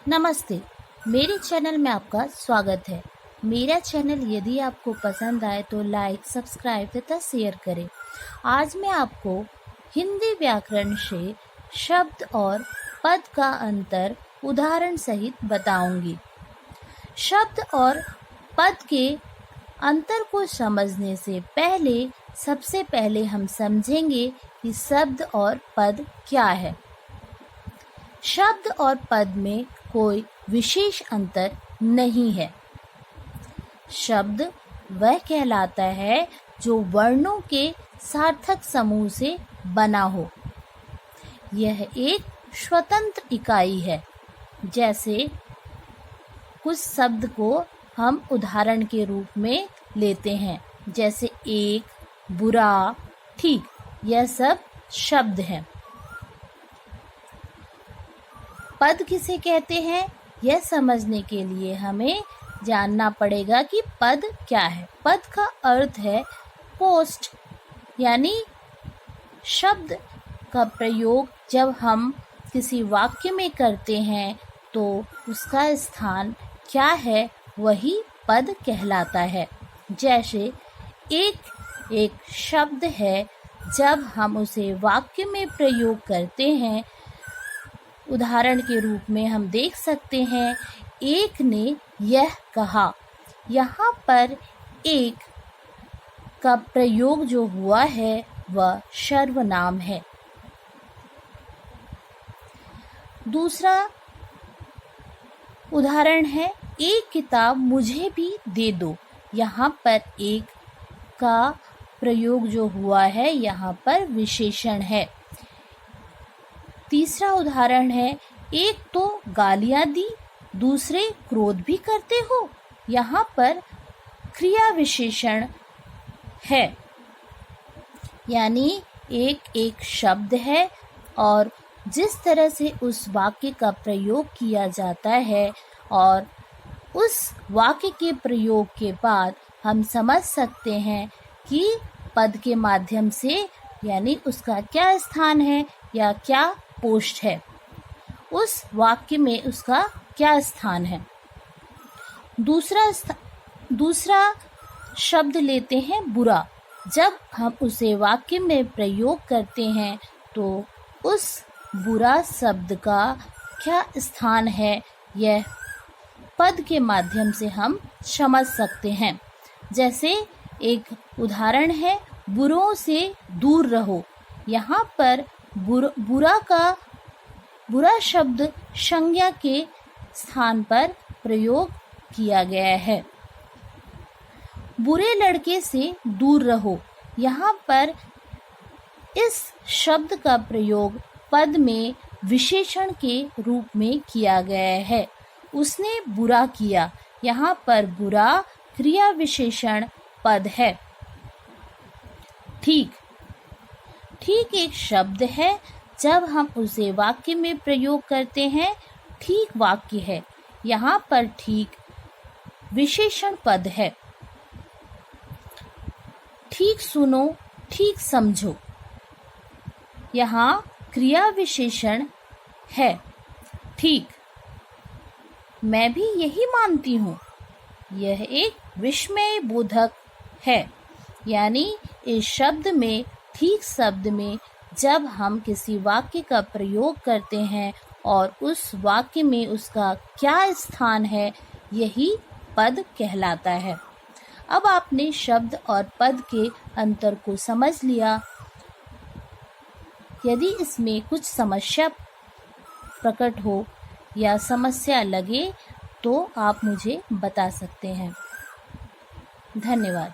नमस्ते। मेरे चैनल में आपका स्वागत है। मेरा चैनल यदि आपको पसंद आए तो लाइक, सब्सक्राइब तथा शेयर करें। आज मैं आपको हिंदी व्याकरण से शब्द और पद का अंतर उदाहरण सहित बताऊंगी। शब्द और पद के अंतर को समझने से पहले सबसे पहले हम समझेंगे कि शब्द और पद क्या है। शब्द और पद में कोई विशेष अंतर नहीं है। शब्द वह कहलाता है जो वर्णों के सार्थक समूह से बना हो। यह एक स्वतंत्र इकाई है। जैसे कुछ शब्द को हम उदाहरण के रूप में लेते हैं, जैसे एक, बुरा, ठीक, यह सब शब्द हैं। पद किसे कहते हैं, यह समझने के लिए हमें जानना पड़ेगा कि पद क्या है। पद का अर्थ है पोस्ट, यानी शब्द का प्रयोग जब हम किसी वाक्य में करते हैं तो उसका स्थान क्या है, वही पद कहलाता है। जैसे एक शब्द है, जब हम उसे वाक्य में प्रयोग करते हैं, उदाहरण के रूप में हम देख सकते हैं, एक ने यह कहा। यहाँ पर एक का प्रयोग जो हुआ है वह सर्वनाम है। दूसरा उदाहरण है, एक किताब मुझे भी दे दो। यहाँ पर एक का प्रयोग जो हुआ है, यहाँ पर विशेषण है। तीसरा उदाहरण है, एक तो गालियां दी, दूसरे क्रोध भी करते हो। यहाँ पर क्रिया विशेषण है, यानी एक शब्द है और जिस तरह से उस वाक्य का प्रयोग किया जाता है और उस वाक्य के प्रयोग के बाद हम समझ सकते हैं कि पद के माध्यम से, यानी उसका क्या स्थान है या क्या पोस्ट है, उस वाक्य में उसका क्या स्थान है। दूसरा शब्द लेते हैं बुरा। जब हम उसे वाक्य में प्रयोग करते हैं तो उस बुरा शब्द का क्या स्थान है, यह पद के माध्यम से हम समझ सकते हैं। जैसे एक उदाहरण है, बुरों से दूर रहो। यहाँ पर बुरा शब्द संज्ञा के स्थान पर प्रयोग किया गया है। बुरे लड़के से दूर रहो। यहाँ पर इस शब्द का प्रयोग पद में विशेषण के रूप में किया गया है। उसने बुरा किया। यहाँ पर बुरा क्रिया विशेषण पद है। ठीक एक शब्द है, जब हम उसे वाक्य में प्रयोग करते हैं, ठीक वाक्य है। यहाँ पर ठीक विशेषण पद है। ठीक सुनो, ठीक समझो, यहाँ क्रिया विशेषण है। ठीक, मैं भी यही मानती हूँ, यह एक विस्मय बोधक है। यानी इस शब्द में, ठीक शब्द में जब हम किसी वाक्य का प्रयोग करते हैं और उस वाक्य में उसका क्या स्थान है, यही पद कहलाता है। अब आपने शब्द और पद के अंतर को समझ लिया। यदि इसमें कुछ समस्या प्रकट हो या समस्या लगे तो आप मुझे बता सकते हैं। धन्यवाद।